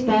sta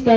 sta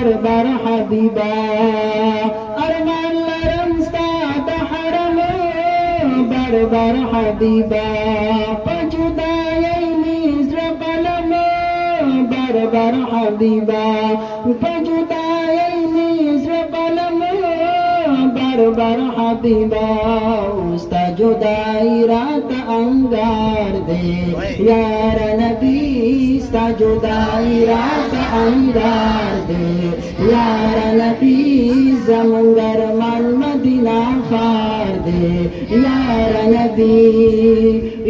Berber حبيبا أرمان لرمستا تحرم Berber حبيبا فجدايني زرقلم Berber حبيبا فجدايني زرقلم Berber حبيبا استجداي رات أنغار دي يا نبي استجداي رات أنغار دي يا نبي زمنگر من مدینہ خار دے یا نبی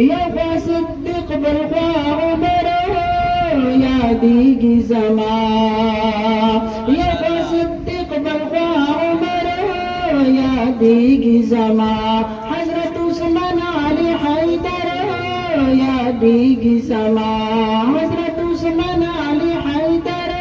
یا صدق بالخوا عمر یا دیگی زمان یا صدق بالخوا عمر یا دیگی زمان حضرت عثمان علی حیدر یا دیگی زمان حضرت عثمان علی حیدر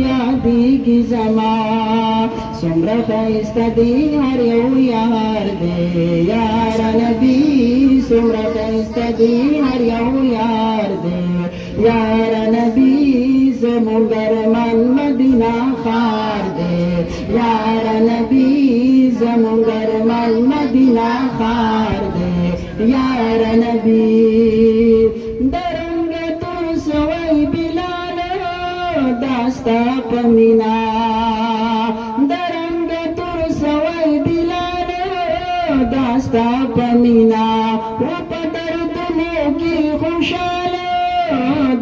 یا دیگی زمان سمرا خیستا دی ہر یو یار دے یار نبی سمرا خیستا دی ہر یو یار دے یار نبی زمونگر من مدینہ خار دے یار نبی زمونگر من مدینہ خار دے یار نبی درنگ تو سوئی بلال داستا پمینا درنگ تو سوئی بلال داستا پمینا وپدر تمو کی خوشال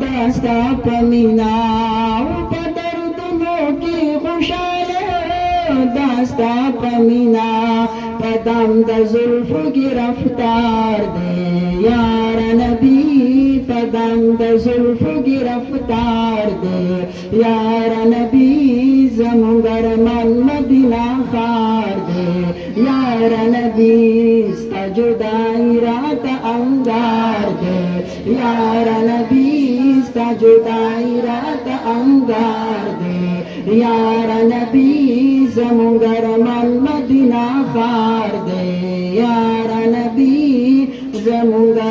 داستا پمینا وپدر تمو کی خوشال داستا پمینا پدام دا زلف گرفتار دے یار نبی پدام دا زلف گرفتار دے یار نبی زمونگر من مدینہ خار دے یار نبی ستا جدائی رات انگار دے یار نبی ستا جدائی رات انگار دے یار نبی زمونگر من مدینہ خار دے یار نبی زمونگر